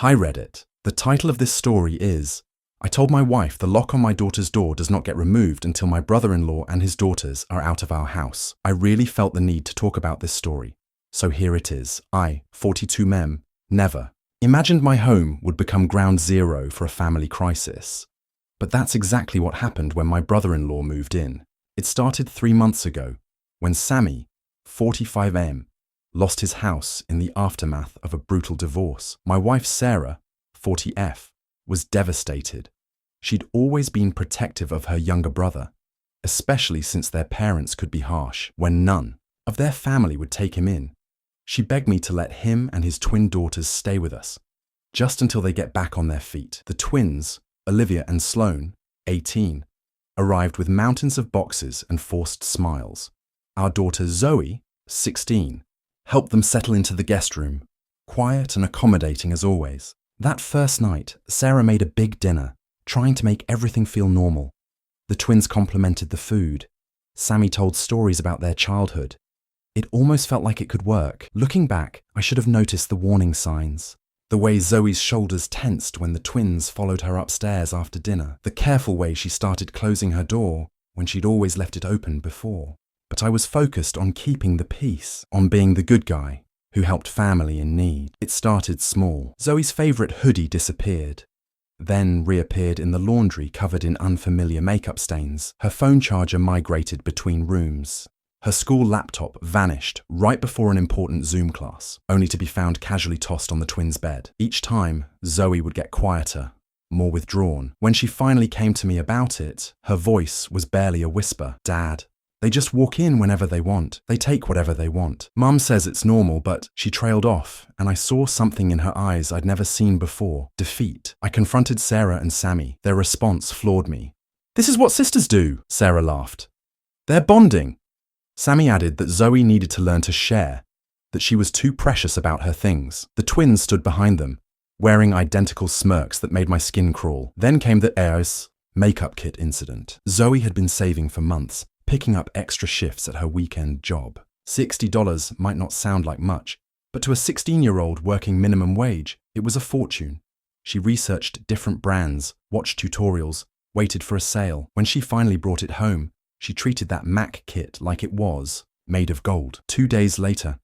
Hi Reddit. The title of this story is, I told my wife the lock on my daughter's door does not get removed until my brother-in-law and his daughters are out of our house. I really felt the need to talk about this story. So here it is. I, 42 mem, never imagined my home would become ground zero for a family crisis. But that's exactly what happened when my brother-in-law moved in. It started 3 months ago, when Sammy, 45 m, lost his house in the aftermath of a brutal divorce. My wife Sarah, 40 f, was devastated. She'd always been protective of her younger brother, especially since their parents could be harsh when none of their family would take him in. She begged me to let him and his twin daughters stay with us, just until they get back on their feet. The twins, Olivia and Sloane, 18, arrived with mountains of boxes and forced smiles. Our daughter Zoe, 16, helped them settle into the guest room, quiet and accommodating as always. That first night, Sarah made a big dinner, trying to make everything feel normal. The twins complimented the food. Sammy told stories about their childhood. It almost felt like it could work. Looking back, I should have noticed the warning signs. The way Zoe's shoulders tensed when the twins followed her upstairs after dinner. The careful way she started closing her door when she'd always left it open before. But I was focused on keeping the peace, on being the good guy who helped family in need. It started small. Zoe's favourite hoodie disappeared, then reappeared in the laundry covered in unfamiliar makeup stains. Her phone charger migrated between rooms. Her school laptop vanished right before an important Zoom class, only to be found casually tossed on the twins' bed. Each time, Zoe would get quieter, more withdrawn. When she finally came to me about it, her voice was barely a whisper. Dad, they just walk in whenever they want. They take whatever they want. Mum says it's normal, but she trailed off, and I saw something in her eyes I'd never seen before. Defeat. I confronted Sarah and Sammy. Their response floored me. This is what sisters do, Sarah laughed. They're bonding. Sammy added that Zoe needed to learn to share, that she was too precious about her things. The twins stood behind them, wearing identical smirks that made my skin crawl. Then came the Airs makeup kit incident. Zoe had been saving for months, picking up extra shifts at her weekend job. $60 might not sound like much, but to a 16-year-old working minimum wage, it was a fortune. She researched different brands, watched tutorials, waited for a sale. When she finally brought it home, she treated that MAC kit like it was made of gold. 2 days later,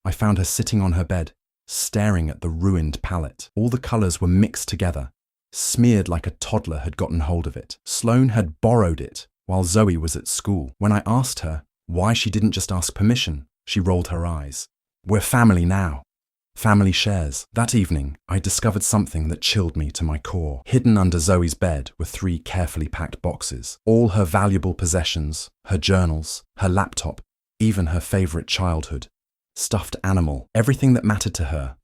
I found her sitting on her bed, staring at the ruined palette. All the colors were mixed together, smeared like a toddler had gotten hold of it. Sloane had borrowed it while Zoe was at school. When I asked her why she didn't just ask permission, she rolled her eyes. We're family now. Family shares. That evening, I discovered something that chilled me to my core. Hidden under Zoe's bed were 3 carefully packed boxes. All her valuable possessions, her journals, her laptop, even her favorite childhood. Stuffed animal, everything that mattered to her,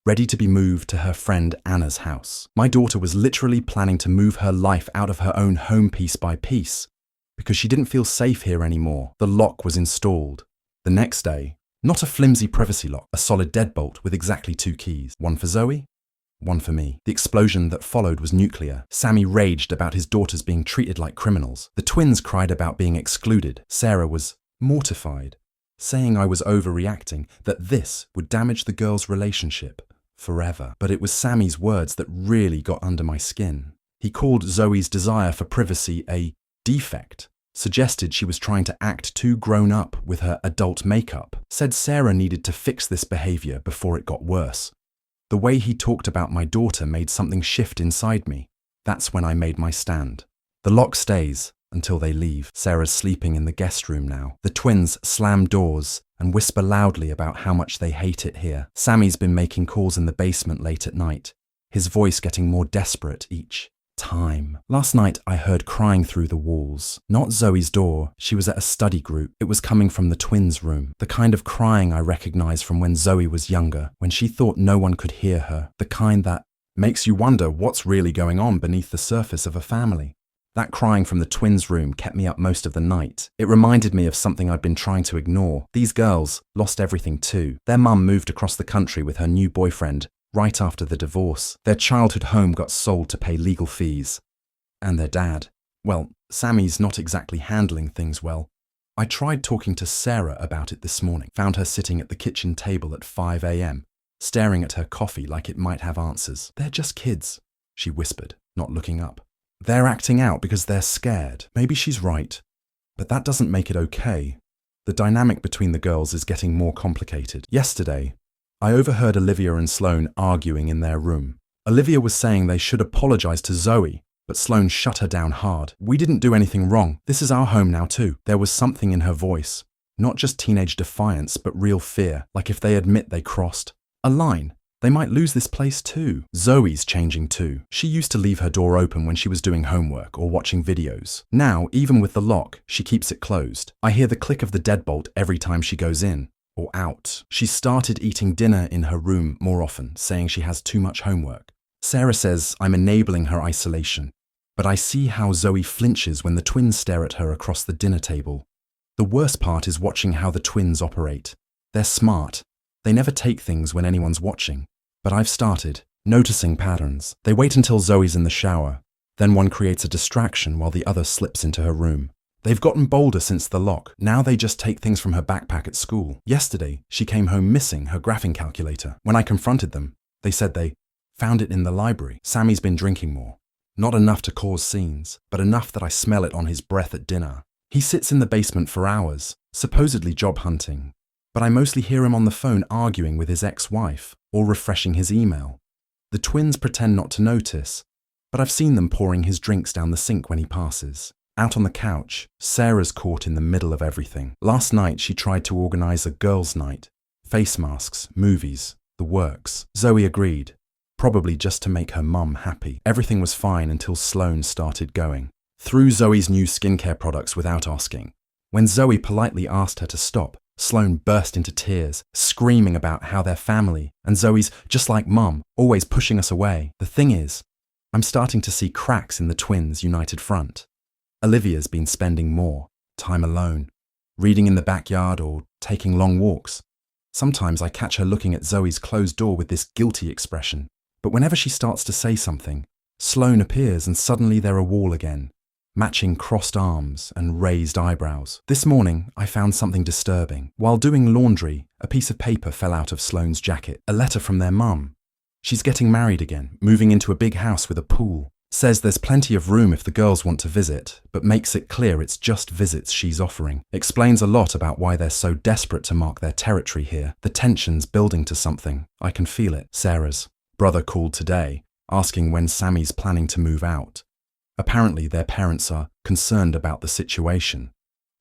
ready to be moved to her friend Anna's house. My daughter was literally planning to move her life out of her own home piece by piece, because she didn't feel safe here anymore. The lock was installed. The next day, not a flimsy privacy lock, a solid deadbolt with exactly 2 keys. One for Zoe, one for me. The explosion that followed was nuclear. Sammy raged about his daughters being treated like criminals. The twins cried about being excluded. Sarah was mortified, saying I was overreacting, that this would damage the girls' relationship forever. But it was Sammy's words that really got under my skin. He called Zoe's desire for privacy a defect, suggested she was trying to act too grown up with her adult makeup, said Sarah needed to fix this behavior before it got worse. The way he talked about my daughter made something shift inside me. That's when I made my stand. The lock stays until they leave. Sarah's sleeping in the guest room now. The twins slam doors and whisper loudly about how much they hate it here. Sammy's been making calls in the basement late at night, his voice getting more desperate each time. Last night I heard crying through the walls. Not Zoe's door, she was at a study group. It was coming from the twins' room. The kind of crying I recognize from when Zoe was younger, when she thought no one could hear her. The kind that makes you wonder what's really going on beneath the surface of a family. That crying from the twins' room kept me up most of the night. It reminded me of something I'd been trying to ignore. These girls lost everything too. Their mum moved across the country with her new boyfriend right after the divorce. Their childhood home got sold to pay legal fees. And their dad, well, Sammy's not exactly handling things well. I tried talking to Sarah about it this morning, found her sitting at the kitchen table at 5 a.m., staring at her coffee like it might have answers. "They're just kids," she whispered, not looking up. "They're acting out because they're scared." Maybe she's right, but that doesn't make it okay. The dynamic between the girls is getting more complicated. Yesterday, I overheard Olivia and Sloane arguing in their room. Olivia was saying they should apologize to Zoe, but Sloane shut her down hard. "We didn't do anything wrong. This is our home now too." There was something in her voice, not just teenage defiance, but real fear, like if they admit they crossed a line, they might lose this place too. Zoe's changing too. She used to leave her door open when she was doing homework or watching videos. Now, even with the lock, she keeps it closed. I hear the click of the deadbolt every time she goes in or out. She started eating dinner in her room more often, saying she has too much homework. Sarah says I'm enabling her isolation, but I see how Zoe flinches when the twins stare at her across the dinner table. The worst part is watching how the twins operate. They're smart. They never take things when anyone's watching. But I've started noticing patterns. They wait until Zoe's in the shower. Then one creates a distraction while the other slips into her room. They've gotten bolder since the lock. Now they just take things from her backpack at school. Yesterday, she came home missing her graphing calculator. When I confronted them, they said they found it in the library. Sammy's been drinking more. Not enough to cause scenes, but enough that I smell it on his breath at dinner. He sits in the basement for hours, supposedly job hunting. But I mostly hear him on the phone arguing with his ex-wife or refreshing his email. The twins pretend not to notice, but I've seen them pouring his drinks down the sink when he passes. Out on the couch, Sarah's caught in the middle of everything. Last night she tried to organize a girls' night. Face masks, movies, the works. Zoe agreed, probably just to make her mum happy. Everything was fine until Sloane started going through Zoe's new skincare products without asking. When Zoe politely asked her to stop, Sloane burst into tears, screaming about how they're family, and Zoe's just like mum, always pushing us away. The thing is, I'm starting to see cracks in the twins' united front. Olivia's been spending more time alone, reading in the backyard or taking long walks. Sometimes I catch her looking at Zoe's closed door with this guilty expression, but whenever she starts to say something, Sloane appears and suddenly they're a wall again, matching crossed arms and raised eyebrows. This morning, I found something disturbing. While doing laundry, a piece of paper fell out of Sloane's jacket, a letter from their mum. She's getting married again, moving into a big house with a pool. Says there's plenty of room if the girls want to visit, but makes it clear it's just visits she's offering. Explains a lot about why they're so desperate to mark their territory here. The tension's building to something. I can feel it. Sarah's brother called today, asking when Sammy's planning to move out. Apparently their parents are concerned about the situation.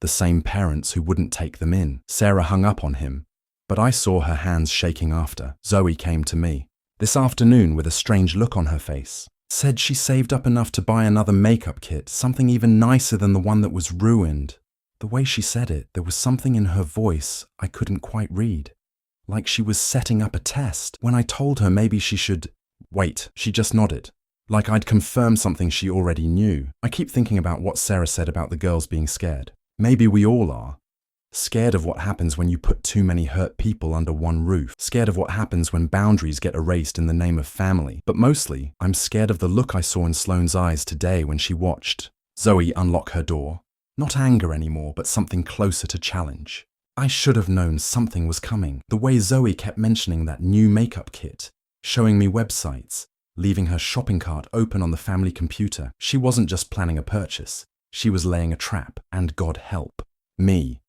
The same parents who wouldn't take them in. Sarah hung up on him, but I saw her hands shaking after. Zoe came to me this afternoon with a strange look on her face. Said she saved up enough to buy another makeup kit, something even nicer than the one that was ruined. The way she said it, there was something in her voice I couldn't quite read. Like she was setting up a test. When I told her maybe she should wait, she just nodded. Like I'd confirmed something she already knew. I keep thinking about what Sarah said about the girls being scared. Maybe we all are. Scared of what happens when you put too many hurt people under one roof. Scared of what happens when boundaries get erased in the name of family. But mostly, I'm scared of the look I saw in Sloane's eyes today when she watched Zoe unlock her door. Not anger anymore, but something closer to challenge. I should have known something was coming. The way Zoe kept mentioning that new makeup kit, showing me websites, leaving her shopping cart open on the family computer. She wasn't just planning a purchase. She was laying a trap, and God help me.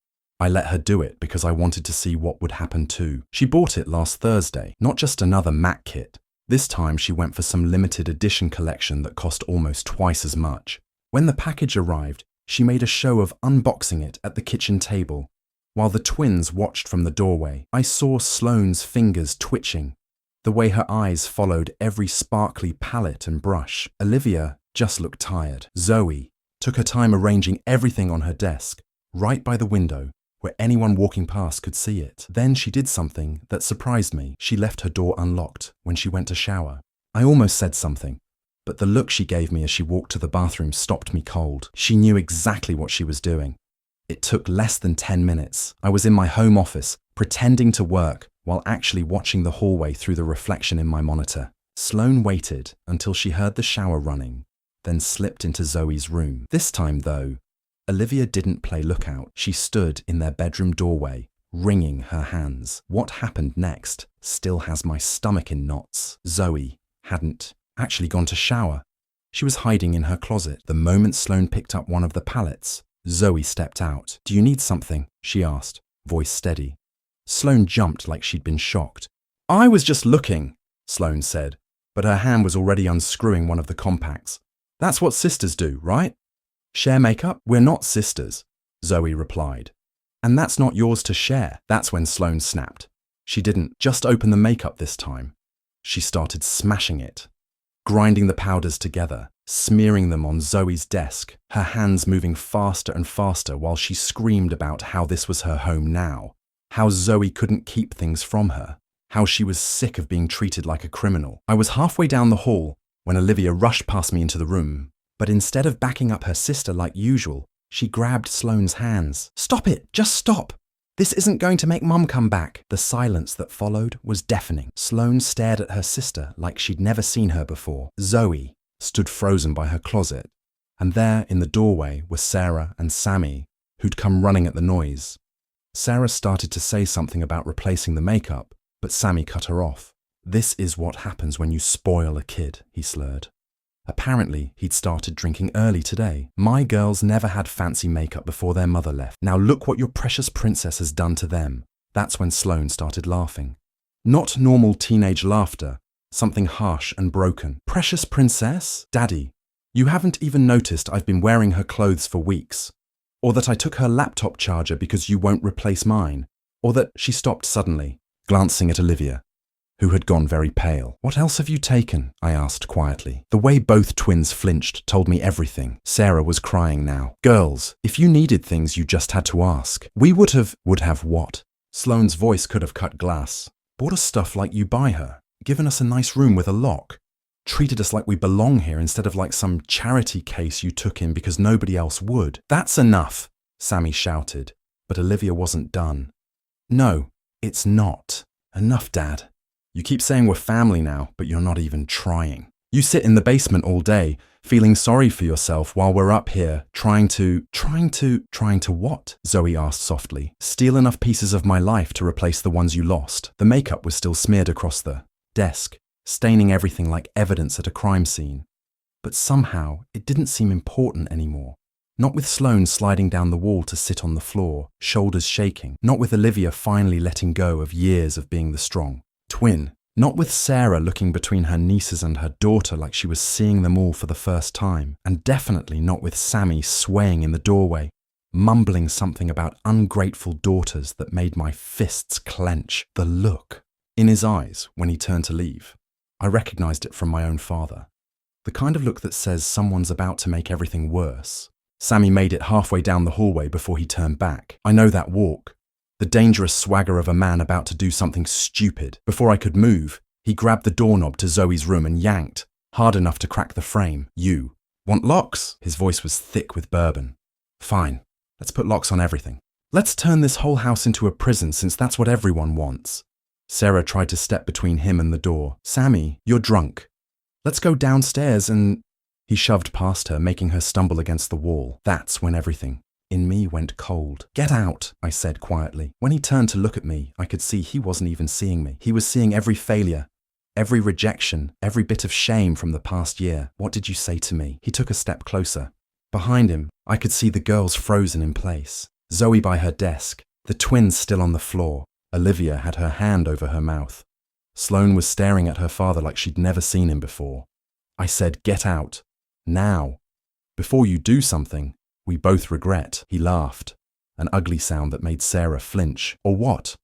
I let her do it because I wanted to see what would happen too. She bought it last Thursday, not just another MAC kit. This time she went for some limited edition collection that cost almost twice as much. When the package arrived, she made a show of unboxing it at the kitchen table. While the twins watched from the doorway, I saw Sloane's fingers twitching, the way her eyes followed every sparkly palette and brush. Olivia just looked tired. Zoe took her time arranging everything on her desk, right by the window, where anyone walking past could see it. Then she did something that surprised me. She left her door unlocked when she went to shower. I almost said something, but the look she gave me as she walked to the bathroom stopped me cold. She knew exactly what she was doing. It took less than 10 minutes. I was in my home office, pretending to work, while actually watching the hallway through the reflection in my monitor. Sloane waited until she heard the shower running, then slipped into Zoe's room. This time, though, Olivia didn't play lookout. She stood in their bedroom doorway, wringing her hands. What happened next still has my stomach in knots. Zoe hadn't actually gone to shower. She was hiding in her closet. The moment Sloane picked up one of the pallets, Zoe stepped out. "Do you need something?" she asked, voice steady. Sloane jumped like she'd been shocked. "I was just looking," Sloane said, but her hand was already unscrewing one of the compacts. "That's what sisters do, right? Share makeup? We're not sisters," Zoe replied. "And that's not yours to share." That's when Sloane snapped. She didn't just open the makeup this time. She started smashing it, grinding the powders together, smearing them on Zoe's desk, her hands moving faster and faster while she screamed about how this was her home now, how Zoe couldn't keep things from her, how she was sick of being treated like a criminal. I was halfway down the hall when Olivia rushed past me into the room, but instead of backing up her sister like usual, she grabbed Sloane's hands. "Stop it! Just stop! This isn't going to make Mum come back." The silence that followed was deafening. Sloane stared at her sister like she'd never seen her before. Zoe stood frozen by her closet, and there in the doorway were Sarah and Sammy, who'd come running at the noise. Sarah started to say something about replacing the makeup, but Sammy cut her off. "This is what happens when you spoil a kid," he slurred. Apparently, he'd started drinking early today. "My girls never had fancy makeup before their mother left. Now look what your precious princess has done to them." That's when Sloane started laughing. Not normal teenage laughter, something harsh and broken. "Precious princess? Daddy, you haven't even noticed I've been wearing her clothes for weeks. Or that I took her laptop charger because you won't replace mine. Or that..." She stopped suddenly, glancing at Olivia, who had gone very pale. "What else have you taken?" I asked quietly. The way both twins flinched told me everything. Sarah was crying now. "Girls, if you needed things, you just had to ask. We would have..." "Would have what?" Sloane's voice could have cut glass. "Bought us stuff like you buy her. Given us a nice room with a lock. Treated us like we belong here instead of like some charity case you took in because nobody else would." "That's enough," Sammy shouted, but Olivia wasn't done. "No, it's not. Enough, Dad. You keep saying we're family now, but you're not even trying. You sit in the basement all day, feeling sorry for yourself while we're up here trying to what?" Zoe asked softly. "Steal enough pieces of my life to replace the ones you lost." The makeup was still smeared across the desk, staining everything like evidence at a crime scene. But somehow, it didn't seem important anymore. Not with Sloane sliding down the wall to sit on the floor, shoulders shaking. Not with Olivia finally letting go of years of being the strong twin. Not with Sarah looking between her nieces and her daughter like she was seeing them all for the first time. And definitely not with Sammy swaying in the doorway, mumbling something about ungrateful daughters that made my fists clench. The look in his eyes when he turned to leave, I recognized it from my own father. The kind of look that says someone's about to make everything worse. Sammy made it halfway down the hallway before he turned back. I know that walk. The dangerous swagger of a man about to do something stupid. Before I could move, he grabbed the doorknob to Zoe's room and yanked, hard enough to crack the frame. "You want locks?" His voice was thick with bourbon. "Fine, let's put locks on everything. Let's turn this whole house into a prison since that's what everyone wants." Sarah tried to step between him and the door. "Sammy, you're drunk. Let's go downstairs and..." He shoved past her, making her stumble against the wall. That's when everything in me went cold. "Get out," I said quietly. When he turned to look at me, I could see he wasn't even seeing me. He was seeing every failure, every rejection, every bit of shame from the past year. "What did you say to me?" He took a step closer. Behind him, I could see the girls frozen in place. Zoe by her desk, the twins still on the floor. Olivia had her hand over her mouth. Sloane was staring at her father like she'd never seen him before. I said, "Get out. Now. Before you do something we both regret." He laughed, an ugly sound that made Sarah flinch. "Or what?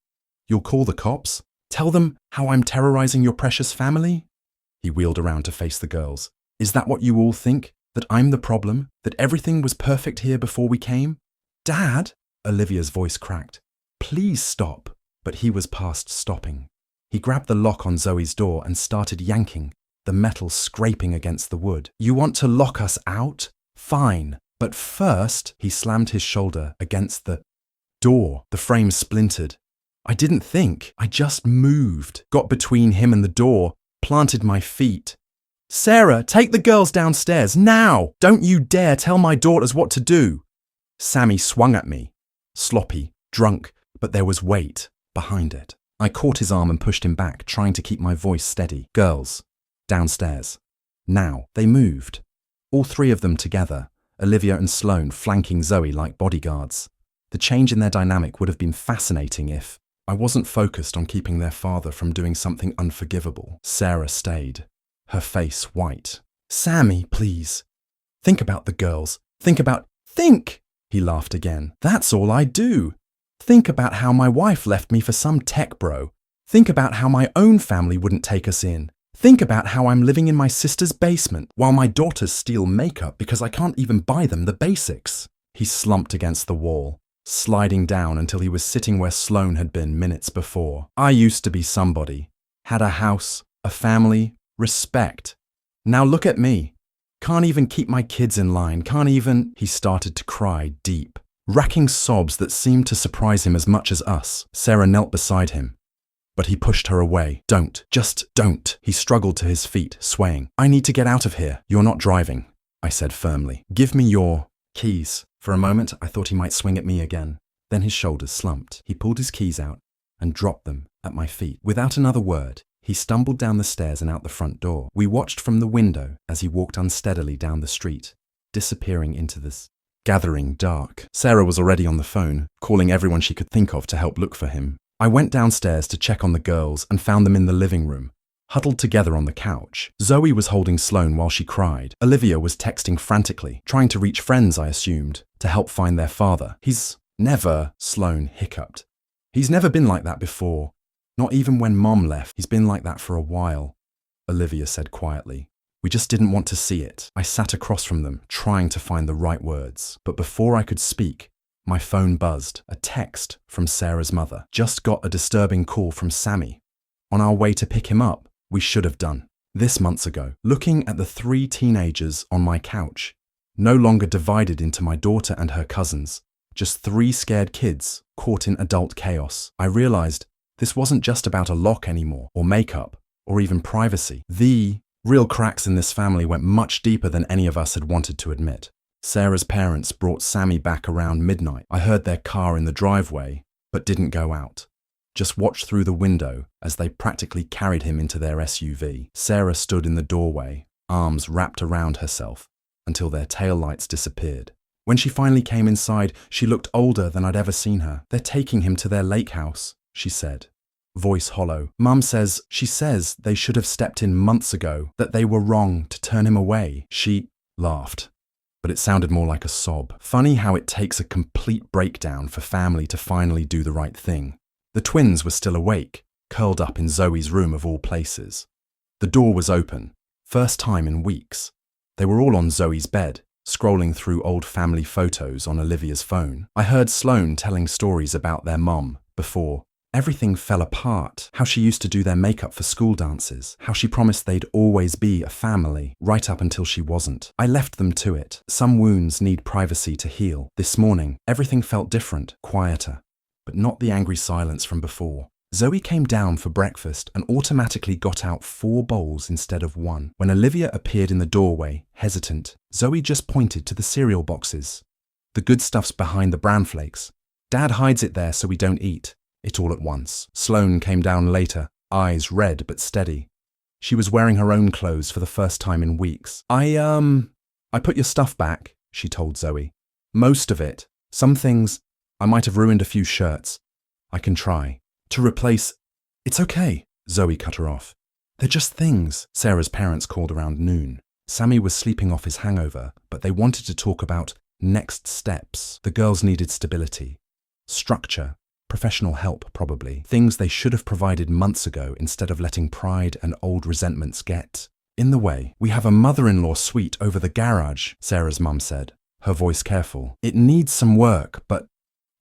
You'll call the cops? Tell them how I'm terrorizing your precious family?" He wheeled around to face the girls. "Is that what you all think? That I'm the problem? That everything was perfect here before we came?" "Dad!" Olivia's voice cracked. "Please stop." But he was past stopping. He grabbed the lock on Zoe's door and started yanking, the metal scraping against the wood. "You want to lock us out? Fine. But first..." He slammed his shoulder against the door. The frame splintered. I didn't think. I just moved, got between him and the door, planted my feet. "Sarah, take the girls downstairs, now! Don't you dare tell my daughters what to do!" Sammy swung at me, sloppy, drunk, but there was weight behind it. I caught his arm and pushed him back, trying to keep my voice steady. Girls. Downstairs. Now. They moved. All three of them together, Olivia and Sloane flanking Zoe like bodyguards. The change in their dynamic would have been fascinating if I wasn't focused on keeping their father from doing something unforgivable. Sarah stayed, her face white. Sammy, please. Think about the girls. Think! He laughed again. That's all I do. Think about how my wife left me for some tech bro. Think about how my own family wouldn't take us in. Think about how I'm living in my sister's basement while my daughters steal makeup because I can't even buy them the basics. He slumped against the wall, sliding down until he was sitting where Sloane had been minutes before. I used to be somebody. Had a house, a family, respect. Now look at me. Can't even keep my kids in line, He started to cry deep, racking sobs that seemed to surprise him as much as us. Sarah knelt beside him, but he pushed her away. Don't, just don't. He struggled to his feet, swaying. I need to get out of here. You're not driving, I said firmly. Give me your keys. For a moment, I thought he might swing at me again. Then his shoulders slumped. He pulled his keys out and dropped them at my feet. Without another word, he stumbled down the stairs and out the front door. We watched from the window as he walked unsteadily down the street, disappearing into this gathering dark. Sarah was already on the phone, calling everyone she could think of to help look for him. I went downstairs to check on the girls and found them in the living room, huddled together on the couch. Zoe was holding Sloane while she cried. Olivia was texting frantically, trying to reach friends, I assumed, to help find their father. Sloane hiccuped. He's never been like that before. Not even when Mom left. He's been like that for a while, Olivia said quietly. We just didn't want to see it. I sat across from them, trying to find the right words. But before I could speak, my phone buzzed. A text from Sarah's mother. Just got a disturbing call from Sammy. On our way to pick him up, we should have done. This months ago, looking at the 3 teenagers on my couch, no longer divided into my daughter and her cousins, just 3 scared kids caught in adult chaos. I realized this wasn't just about a lock anymore, or makeup, or even privacy. The real cracks in this family went much deeper than any of us had wanted to admit. Sarah's parents brought Sammy back around midnight. I heard their car in the driveway, but didn't go out. Just watched through the window as they practically carried him into their SUV. Sarah stood in the doorway, arms wrapped around herself, until their taillights disappeared. When she finally came inside, she looked older than I'd ever seen her. They're taking him to their lake house, she said, voice hollow. Mum says they should have stepped in months ago, that they were wrong to turn him away. She laughed, but it sounded more like a sob. Funny how it takes a complete breakdown for family to finally do the right thing. The twins were still awake, curled up in Zoe's room of all places. The door was open, first time in weeks. They were all on Zoe's bed, scrolling through old family photos on Olivia's phone. I heard Sloane telling stories about their mum before everything fell apart, how she used to do their makeup for school dances, how she promised they'd always be a family, right up until she wasn't. I left them to it. Some wounds need privacy to heal. This morning, everything felt different, quieter, but not the angry silence from before. Zoe came down for breakfast and automatically got out 4 bowls instead of 1. When Olivia appeared in the doorway, hesitant, Zoe just pointed to the cereal boxes. The good stuff's behind the bran flakes. Dad hides it there so we don't eat it all at once. Sloane came down later, eyes red but steady. She was wearing her own clothes for the first time in weeks. I put your stuff back, she told Zoe. Most of it. Some things, I might have ruined a few shirts. I can try. To replace... It's okay, Zoe cut her off. They're just things. Sarah's parents called around noon. Sammy was sleeping off his hangover, but they wanted to talk about next steps. The girls needed stability, structure, professional help probably. Things they should have provided months ago instead of letting pride and old resentments get in the way. We have a mother-in-law suite over the garage, Sarah's mum said, her voice careful. It needs some work, but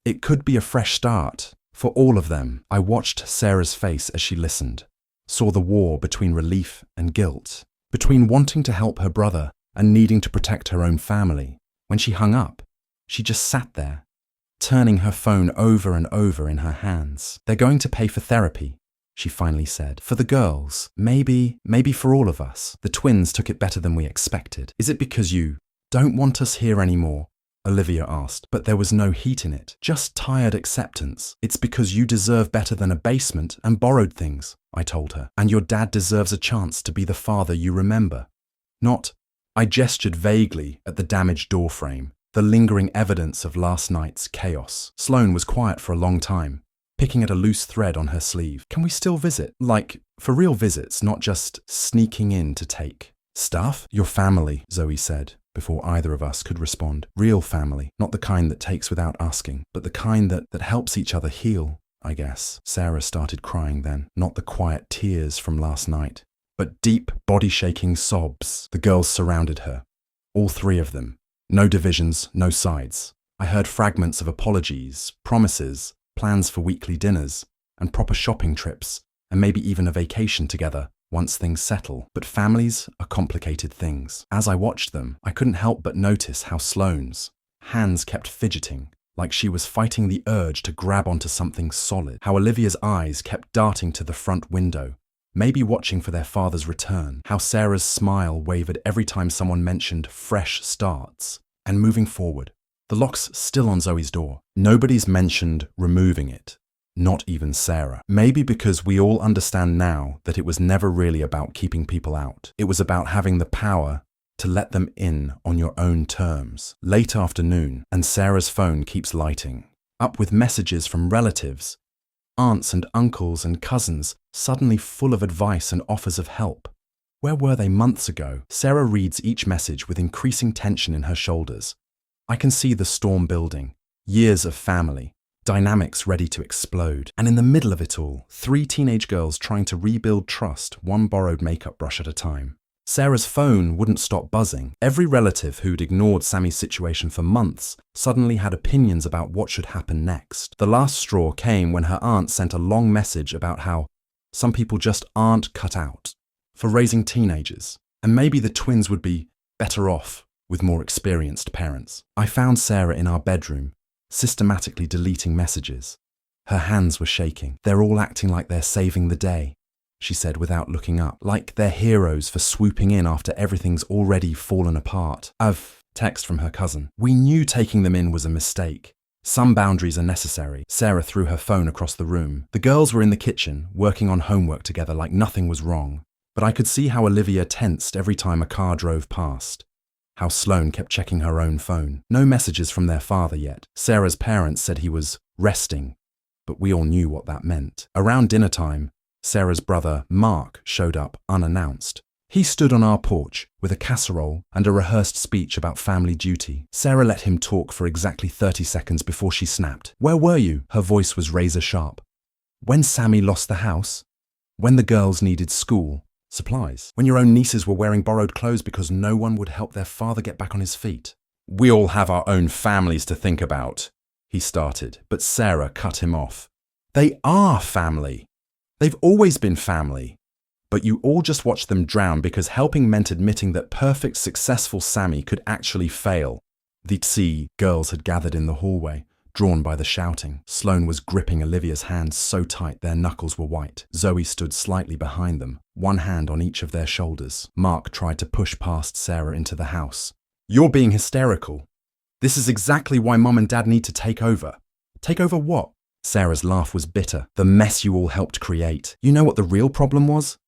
it could be a fresh start. For all of them. I watched Sarah's face as she listened, saw the war between relief and guilt, between wanting to help her brother and needing to protect her own family. When she hung up, she just sat there, turning her phone over and over in her hands. They're going to pay for therapy, she finally said. For the girls, maybe for all of us. The twins took it better than we expected. Is it because you don't want us here anymore? Olivia asked, but there was no heat in it, just tired acceptance. It's because you deserve better than a basement and borrowed things, I told her, and your dad deserves a chance to be the father you remember. Not, I gestured vaguely at the damaged doorframe, the lingering evidence of last night's chaos. Sloane was quiet for a long time, picking at a loose thread on her sleeve. Can we still visit? Like, for real visits, not just sneaking in to take stuff? Your family, Zoe said, before either of us could respond. Real family, not the kind that takes without asking, but the kind that helps each other heal, I guess. Sarah started crying then, not the quiet tears from last night, but deep, body-shaking sobs. The girls surrounded her, all three of them. No divisions, no sides. I heard fragments of apologies, promises, plans for weekly dinners, and proper shopping trips, and maybe even a vacation together once things settle. But families are complicated things. As I watched them, I couldn't help but notice how Sloane's hands kept fidgeting, like she was fighting the urge to grab onto something solid. How Olivia's eyes kept darting to the front window, maybe watching for their father's return. How Sarah's smile wavered every time someone mentioned fresh starts and moving forward. The lock's still on Zoe's door. Nobody's mentioned removing it. Not even Sarah. Maybe because we all understand now that it was never really about keeping people out. It was about having the power to let them in on your own terms. Late afternoon, and Sarah's phone keeps lighting up with messages from relatives, aunts and uncles and cousins, suddenly full of advice and offers of help. Where were they months ago? Sarah reads each message with increasing tension in her shoulders. I can see the storm building, years of family, dynamics ready to explode. And in the middle of it all, 3 teenage girls trying to rebuild trust, one borrowed makeup brush at a time. Sarah's phone wouldn't stop buzzing. Every relative who'd ignored Sammy's situation for months suddenly had opinions about what should happen next. The last straw came when her aunt sent a long message about how some people just aren't cut out for raising teenagers, and maybe the twins would be better off with more experienced parents. I found Sarah in our bedroom, systematically deleting messages. Her hands were shaking. They're all acting like they're saving the day, she said without looking up, like they're heroes for swooping in after everything's already fallen apart. Text from her cousin. We knew taking them in was a mistake. Some boundaries are necessary. Sarah threw her phone across the room. The girls were in the kitchen, working on homework together like nothing was wrong. But I could see how Olivia tensed every time a car drove past. How Sloane kept checking her own phone. No messages from their father yet. Sarah's parents said he was resting, but we all knew what that meant. Around dinner time, Sarah's brother, Mark, showed up unannounced. He stood on our porch with a casserole and a rehearsed speech about family duty. Sarah let him talk for exactly 30 seconds before she snapped. Where were you? Her voice was razor sharp. When Sammy lost the house? When the girls needed school supplies? When your own nieces were wearing borrowed clothes because no one would help their father get back on his feet? We all have our own families to think about, he started, but Sarah cut him off. They are family. They've always been family. But you all just watched them drown because helping meant admitting that perfect, successful Sammy could actually fail. The girls had gathered in the hallway, drawn by the shouting. Sloane was gripping Olivia's hands so tight their knuckles were white. Zoe stood slightly behind them, one hand on each of their shoulders. Mark tried to push past Sarah into the house. You're being hysterical. This is exactly why Mom and Dad need to take over. Take over what? Sarah's laugh was bitter. The mess you all helped create. You know what the real problem was?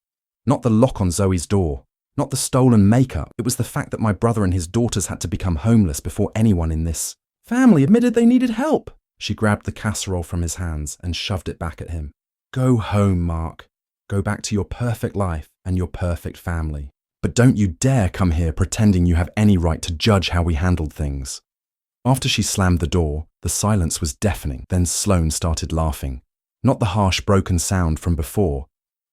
Not the lock on Zoe's door. Not the stolen makeup. It was the fact that my brother and his daughters had to become homeless before anyone in this family admitted they needed help. She grabbed the casserole from his hands and shoved it back at him. Go home, Mark. Go back to your perfect life and your perfect family. But don't you dare come here pretending you have any right to judge how we handled things. After she slammed the door, the silence was deafening. Then Sloane started laughing. Not the harsh, broken sound from before,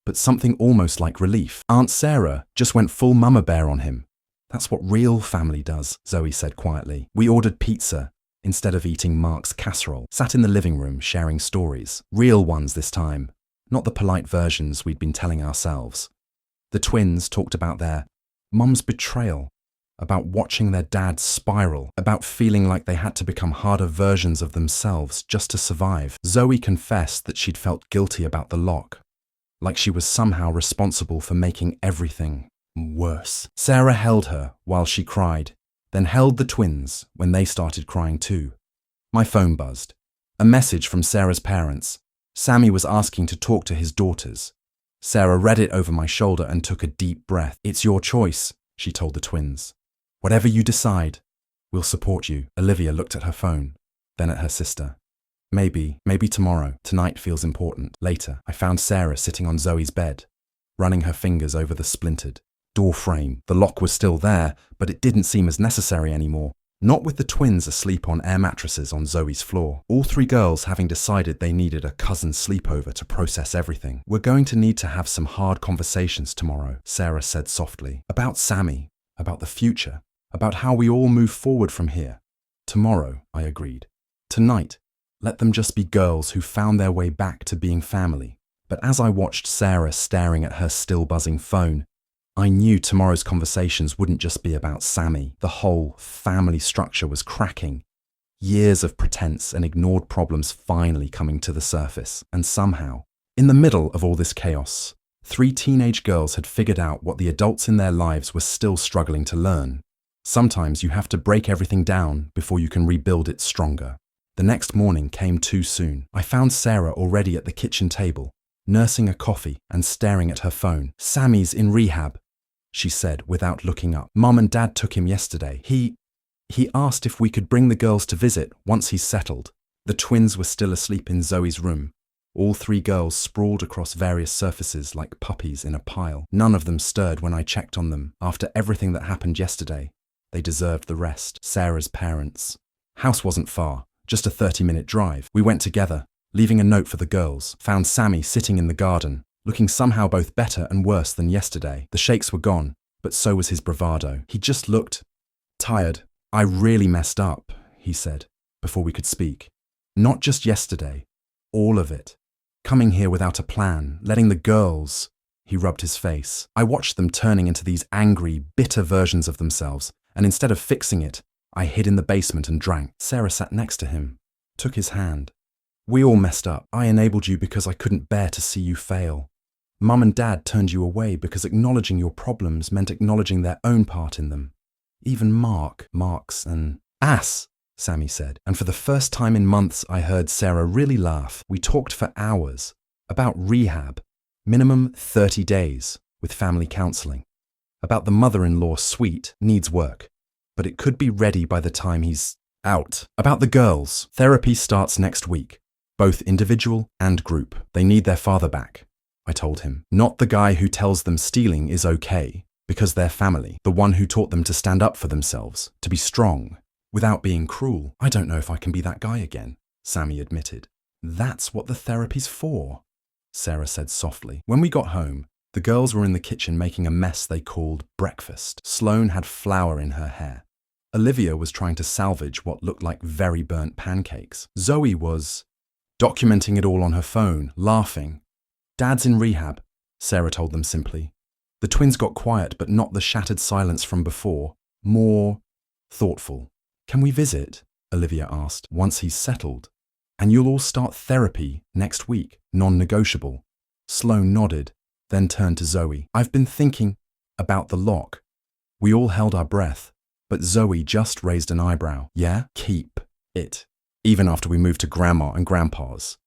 but something almost like relief. Aunt Sarah just went full mama bear on him. That's what real family does, Zoe said quietly. We ordered pizza instead of eating Mark's casserole. Sat in the living room sharing stories. Real ones this time, not the polite versions we'd been telling ourselves. The twins talked about their mum's betrayal, about watching their dad spiral, about feeling like they had to become harder versions of themselves just to survive. Zoe confessed that she'd felt guilty about the lock, like she was somehow responsible for making everything worse. Sarah held her while she cried. then held the twins when they started crying too. My phone buzzed. A message from Sarah's parents. Sammy was asking to talk to his daughters. Sarah read it over my shoulder and took a deep breath. "It's your choice," she told the twins. "Whatever you decide, we'll support you." Olivia looked at her phone, then at her sister. Maybe tomorrow. Tonight feels important." Later, I found Sarah sitting on Zoe's bed, running her fingers over the splintered door frame. The lock was still there, but it didn't seem as necessary anymore. Not with the twins asleep on air mattresses on Zoe's floor. All three girls having decided they needed a cousin sleepover to process everything. "We're going to need to have some hard conversations tomorrow," Sarah said softly. "About Sammy, about the future, about how we all move forward from here." "Tomorrow," I agreed. "Tonight, let them just be girls who found their way back to being family." But as I watched Sarah staring at her still buzzing phone, I knew tomorrow's conversations wouldn't just be about Sammy. The whole family structure was cracking. Years of pretense and ignored problems finally coming to the surface. And somehow, in the middle of all this chaos, 3 teenage girls had figured out what the adults in their lives were still struggling to learn. Sometimes you have to break everything down before you can rebuild it stronger. The next morning came too soon. I found Sarah already at the kitchen table, nursing a coffee and staring at her phone. "Sammy's in rehab," she said without looking up. "Mom and Dad took him yesterday. He asked if we could bring the girls to visit once he's settled." The twins were still asleep in Zoe's room. All 3 girls sprawled across various surfaces like puppies in a pile. None of them stirred when I checked on them. After everything that happened yesterday, they deserved the rest. Sarah's parents. House wasn't far, just a 30-minute drive. We went together, leaving a note for the girls. Found Sammy sitting in the garden, looking somehow both better and worse than yesterday. The shakes were gone, but so was his bravado. He just looked tired. "I really messed up," he said, before we could speak. "Not just yesterday, all of it. Coming here without a plan, letting the girls..." He rubbed his face. I watched them turning into these angry, bitter versions of themselves, and instead of fixing it, I hid in the basement and drank. Sarah sat next to him, took his hand. "We all messed up. I enabled you because I couldn't bear to see you fail. Mum and Dad turned you away because acknowledging your problems meant acknowledging their own part in them. Even Mark's an ass," Sammy said. And for the first time in months, I heard Sarah really laugh. We talked for hours about rehab, minimum 30 days with family counseling, about the mother-in-law suite needs work, but it could be ready by the time he's out. About the girls, therapy starts next week, both individual and group. They need their father back, I told him. Not the guy who tells them stealing is okay, because they're family. The one who taught them to stand up for themselves, to be strong, without being cruel. "I don't know if I can be that guy again," Sammy admitted. "That's what the therapy's for," Sarah said softly. When we got home, the girls were in the kitchen making a mess they called breakfast. Sloane had flour in her hair. Olivia was trying to salvage what looked like very burnt pancakes. Zoe was documenting it all on her phone, laughing. "Dad's in rehab," Sarah told them simply. The twins got quiet, but not the shattered silence from before. More thoughtful. "Can we visit?" Olivia asked. "Once he's settled. And you'll all start therapy next week, non-negotiable." Sloane nodded, then turned to Zoe. "I've been thinking about the lock." We all held our breath, but Zoe just raised an eyebrow. "Yeah? Keep it. Even after we move to Grandma and Grandpa's.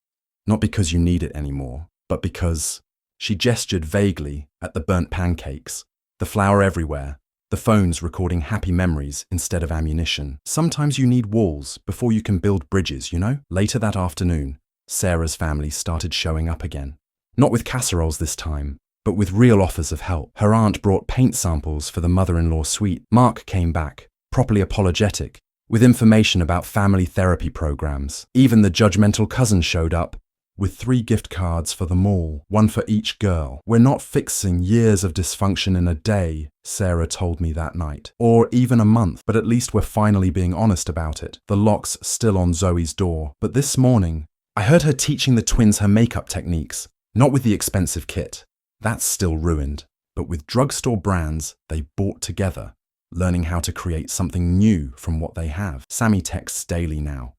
Not because you need it anymore, but because..." She gestured vaguely at the burnt pancakes, the flour everywhere, the phones recording happy memories instead of ammunition. "Sometimes you need walls before you can build bridges, you know?" Later that afternoon, Sarah's family started showing up again. Not with casseroles this time, but with real offers of help. Her aunt brought paint samples for the mother-in-law suite. Mark came back, properly apologetic, with information about family therapy programs. Even the judgmental cousin showed up, with 3 gift cards for them all, 1 for each girl. "We're not fixing years of dysfunction in a day," Sarah told me that night, "or even a month, but at least we're finally being honest about it." The lock's still on Zoe's door, but this morning, I heard her teaching the twins her makeup techniques, not with the expensive kit. That's still ruined, but with drugstore brands they bought together, learning how to create something new from what they have. Sammy texts daily now.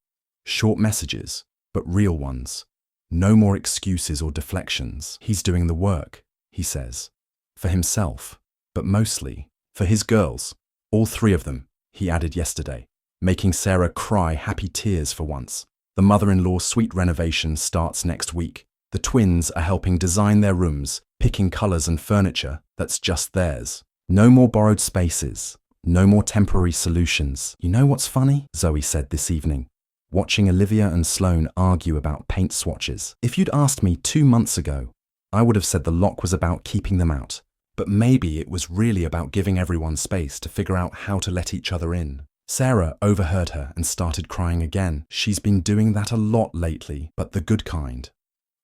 Short messages, but real ones. No more excuses or deflections. He's doing the work, he says. For himself, but mostly for his girls. All 3 of them. he added yesterday, making Sarah cry happy tears for once. The mother-in-law suite renovation starts next week. The twins are helping design their rooms, picking colours and furniture that's just theirs. No more borrowed spaces. No more temporary solutions. You know what's funny? Zoe said this evening, watching Olivia and Sloane argue about paint swatches. If you'd asked me 2 months ago, I would have said the lock was about keeping them out. But maybe it was really about giving everyone space to figure out how to let each other in. Sarah overheard her and started crying again. She's been doing that a lot lately, but the good kind.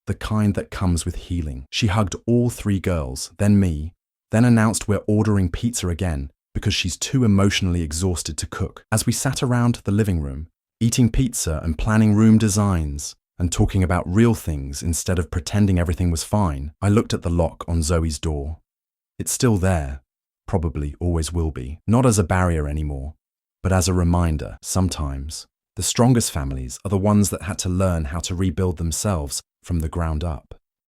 The kind that comes with healing. She hugged all 3 girls, then me, then announced we're ordering pizza again because she's too emotionally exhausted to cook. As we sat around the living room, eating pizza and planning room designs and talking about real things instead of pretending everything was fine, I looked at the lock on Zoe's door. It's still there, probably always will be, not as a barrier anymore, but as a reminder, sometimes, the strongest families are the ones that had to learn how to rebuild themselves from the ground up.